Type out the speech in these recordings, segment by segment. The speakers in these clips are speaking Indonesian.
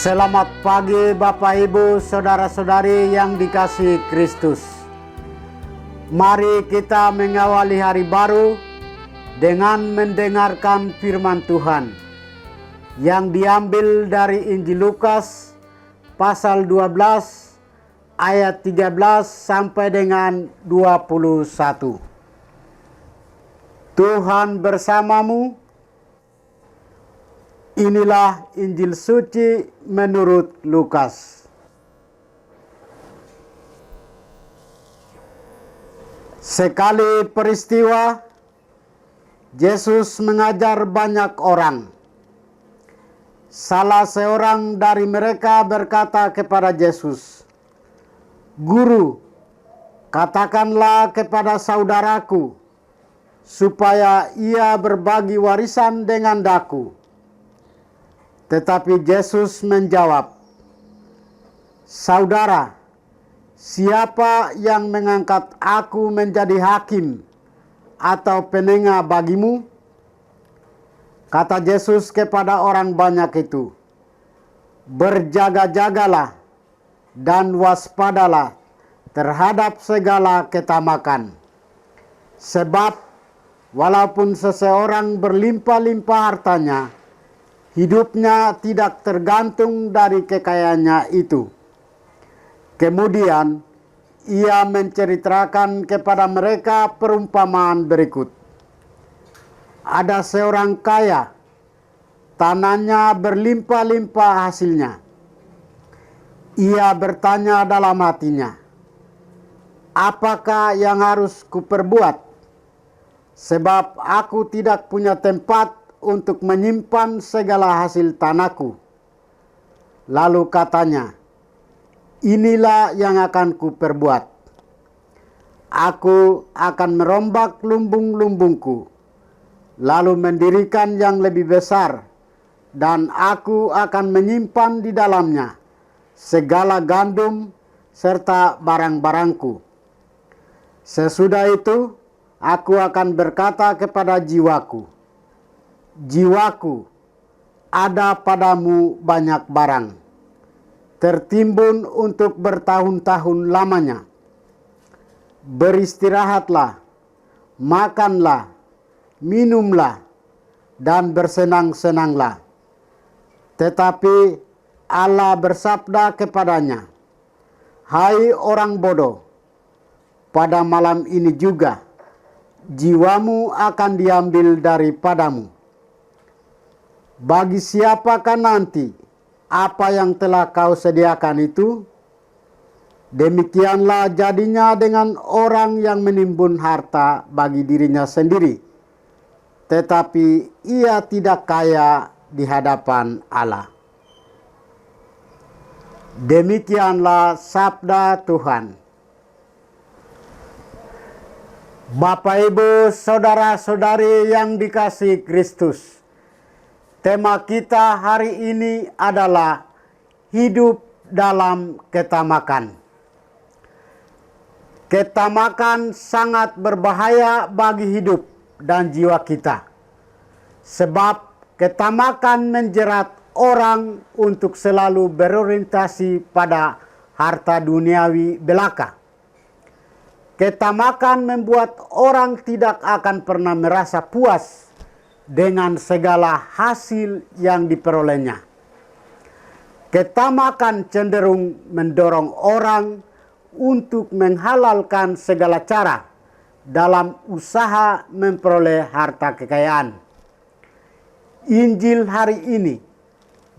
Selamat pagi Bapak Ibu Saudara-saudari yang dikasihi Kristus. Mari kita mengawali hari baru dengan mendengarkan firman Tuhan yang diambil dari Injil Lukas pasal 12 ayat 13 sampai dengan 21. Tuhan bersamamu. Inilah Injil suci menurut Lukas. Sekali peristiwa, Yesus mengajar banyak orang. Salah seorang dari mereka berkata kepada Yesus, "Guru, katakanlah kepada saudaraku, supaya ia berbagi warisan dengan daku." Tetapi Yesus menjawab, "Saudara, siapa yang mengangkat aku menjadi hakim atau penengah bagimu?" Kata Yesus kepada orang banyak itu, "Berjaga-jagalah dan waspadalah terhadap segala ketamakan. Sebab walaupun seseorang berlimpah-limpah hartanya, hidupnya tidak tergantung dari kekayaannya itu." Kemudian ia menceritakan kepada mereka perumpamaan berikut. Ada seorang kaya, tanahnya berlimpah-limpah hasilnya. Ia bertanya dalam hatinya, "Apakah yang harus kuperbuat? Sebab aku tidak punya tempat untuk menyimpan segala hasil tanahku." Lalu katanya, "Inilah yang akan kuperbuat. Aku akan merombak lumbung-lumbungku, lalu mendirikan yang lebih besar, dan aku akan menyimpan di dalamnya segala gandum serta barang-barangku. Sesudah itu aku akan berkata kepada jiwaku, 'Jiwaku, ada padamu banyak barang, tertimbun untuk bertahun-tahun lamanya. Beristirahatlah, makanlah, minumlah, dan bersenang-senanglah.' Tetapi Allah bersabda kepadanya, 'Hai orang bodoh, pada malam ini juga jiwamu akan diambil daripadamu. Bagi siapakah nanti apa yang telah kau sediakan itu?' Demikianlah jadinya dengan orang yang menimbun harta bagi dirinya sendiri, tetapi ia tidak kaya di hadapan Allah." Demikianlah sabda Tuhan. Bapak Ibu Saudara-saudari yang dikasihi Kristus, tema kita hari ini adalah hidup dalam ketamakan. Ketamakan sangat berbahaya bagi hidup dan jiwa kita. Sebab ketamakan menjerat orang untuk selalu berorientasi pada harta duniawi belaka. Ketamakan membuat orang tidak akan pernah merasa puas dengan segala hasil yang diperolehnya. Ketamakan cenderung mendorong orang untuk menghalalkan segala cara dalam usaha memperoleh harta kekayaan. Injil hari ini,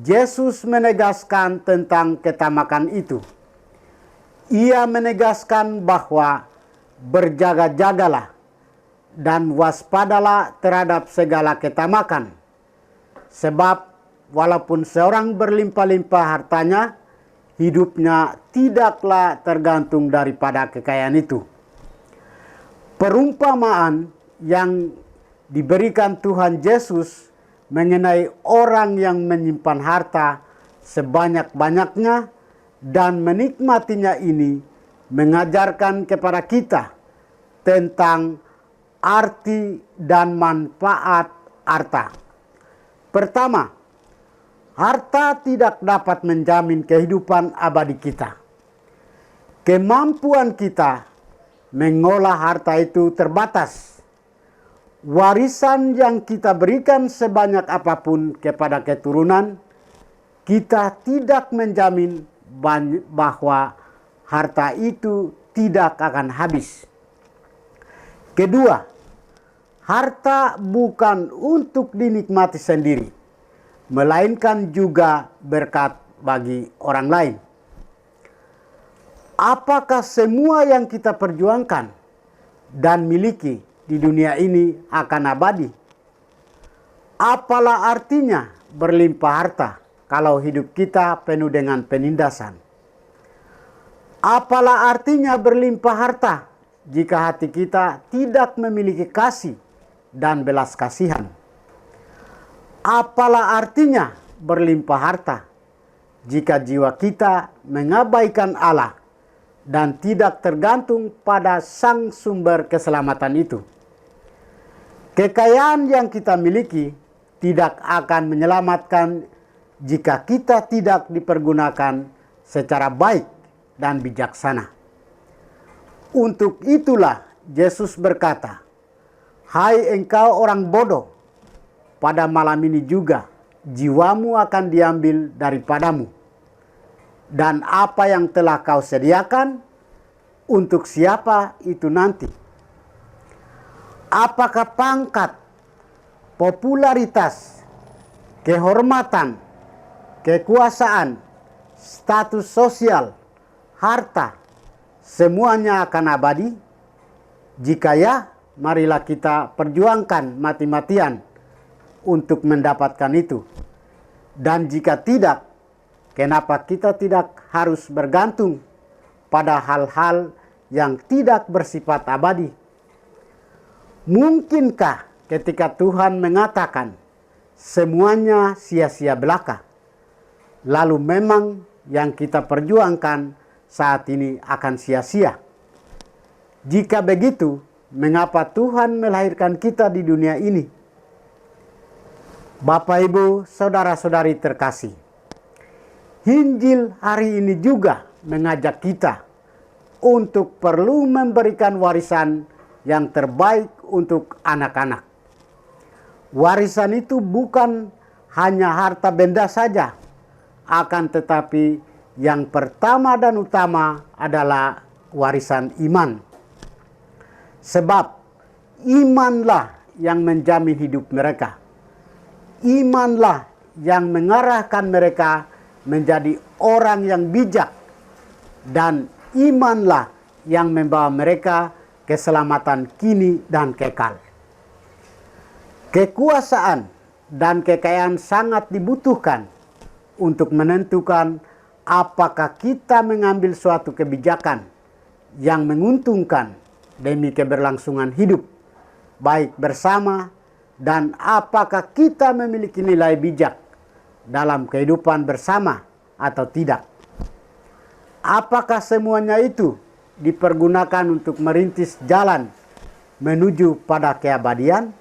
Yesus menegaskan tentang ketamakan itu. Ia menegaskan bahwa berjaga-jagalah dan waspadalah terhadap segala ketamakan. Sebab walaupun seorang berlimpah-limpah hartanya, hidupnya tidaklah tergantung daripada kekayaan itu. Perumpamaan yang diberikan Tuhan Yesus mengenai orang yang menyimpan harta sebanyak-banyaknya dan menikmatinya ini mengajarkan kepada kita tentang arti dan manfaat harta. Pertama, Harta tidak dapat menjamin kehidupan abadi kita. Kemampuan kita mengolah harta itu terbatas. Warisan yang kita berikan sebanyak apapun kepada keturunan, kita tidak menjamin bahwa harta itu tidak akan habis. Kedua, harta bukan untuk dinikmati sendiri, melainkan juga berkat bagi orang lain. Apakah semua yang kita perjuangkan dan miliki di dunia ini akan abadi? Apalah artinya berlimpah harta kalau hidup kita penuh dengan penindasan? Apalah artinya berlimpah harta jika hati kita tidak memiliki kasih dan belas kasihan? Apalah artinya berlimpah harta jika jiwa kita mengabaikan Allah dan tidak tergantung pada sang sumber keselamatan itu? Kekayaan yang kita miliki tidak akan menyelamatkan jika kita tidak dipergunakan secara baik dan bijaksana. Untuk itulah Yesus berkata, "Hai engkau orang bodoh, pada malam ini juga jiwamu akan diambil daripadamu. Dan apa yang telah kau sediakan, untuk siapa itu nanti? Apakah pangkat, popularitas, kehormatan, kekuasaan, status sosial, harta, semuanya akan abadi? Jika ya, marilah kita perjuangkan mati-matian untuk mendapatkan itu. Dan jika tidak, kenapa kita tidak harus bergantung pada hal-hal yang tidak bersifat abadi? Mungkinkah ketika Tuhan mengatakan semuanya sia-sia belaka, lalu memang yang kita perjuangkan saat ini akan sia-sia? Jika begitu, mengapa Tuhan melahirkan kita di dunia ini? Bapak, Ibu, saudara-saudari terkasih, Injil hari ini juga mengajak kita untuk perlu memberikan warisan yang terbaik untuk anak-anak. Warisan itu bukan hanya harta benda saja, akan tetapi yang pertama dan utama adalah warisan iman. Sebab imanlah yang menjamin hidup mereka. Imanlah yang mengarahkan mereka menjadi orang yang bijak, dan imanlah yang membawa mereka keselamatan kini dan kekal. Kekuasaan dan kekayaan sangat dibutuhkan untuk menentukan apakah kita mengambil suatu kebijakan yang menguntungkan demi keberlangsungan hidup, baik bersama, dan apakah kita memiliki nilai bijak dalam kehidupan bersama atau tidak. Apakah semuanya itu dipergunakan untuk merintis jalan menuju pada keabadian?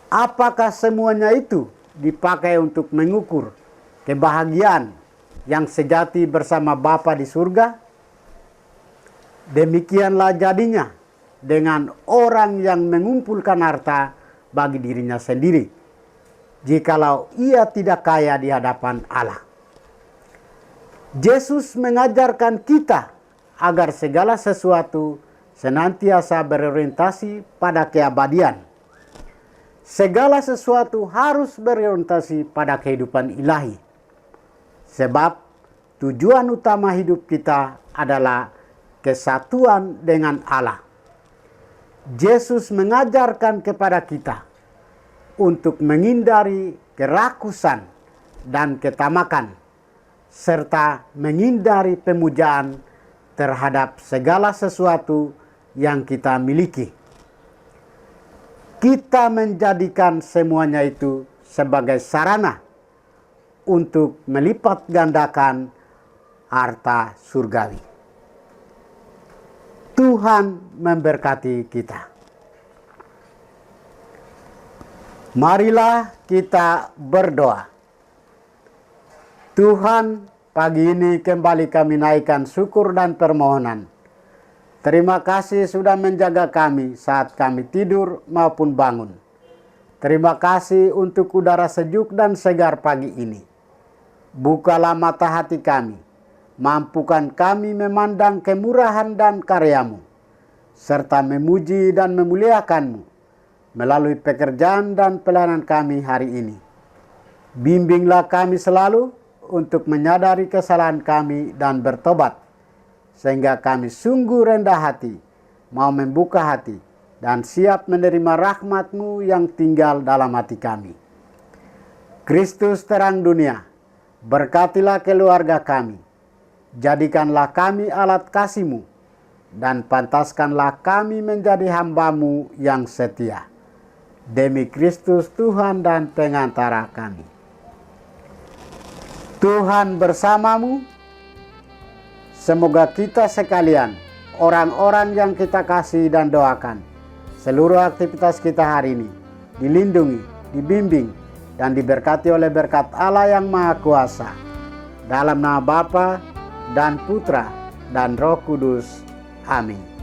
Apakah semuanya itu dipakai untuk mengukur kebahagiaan yang sejati bersama Bapa di surga? Demikianlah jadinya dengan orang yang mengumpulkan harta bagi dirinya sendiri, jikalau ia tidak kaya di hadapan Allah. Yesus mengajarkan kita agar segala sesuatu senantiasa berorientasi pada keabadian. Segala sesuatu harus berorientasi pada kehidupan ilahi. Sebab tujuan utama hidup kita adalah kesatuan dengan Allah. Yesus mengajarkan kepada kita untuk menghindari kerakusan dan ketamakan, serta menghindari pemujaan terhadap segala sesuatu yang kita miliki. Kita menjadikan semuanya itu sebagai sarana untuk melipat gandakan harta surgawi. Tuhan memberkati kita. Marilah kita berdoa. Tuhan, pagi ini kembali kami naikkan syukur dan permohonan. Terima kasih sudah menjaga kami saat kami tidur maupun bangun. Terima kasih untuk udara sejuk dan segar pagi ini. Bukalah mata hati kami, mampukan kami memandang kemurahan dan karya-Mu, serta memuji dan memuliakan-Mu melalui pekerjaan dan pelayanan kami hari ini. Bimbinglah kami selalu untuk menyadari kesalahan kami dan bertobat, sehingga kami sungguh rendah hati, mau membuka hati, dan siap menerima rahmat-Mu yang tinggal dalam hati kami. Kristus terang dunia, berkatilah keluarga kami, jadikanlah kami alat kasih-Mu, dan pantaskanlah kami menjadi hamba-Mu yang setia. Demi Kristus Tuhan dan pengantara kami. Tuhan bersamamu. Semoga kita sekalian, orang-orang yang kita kasih dan doakan, seluruh aktivitas kita hari ini dilindungi, dibimbing, dan diberkati oleh berkat Allah yang Maha Kuasa. Dalam nama Bapa dan Putra dan Roh Kudus. Amin.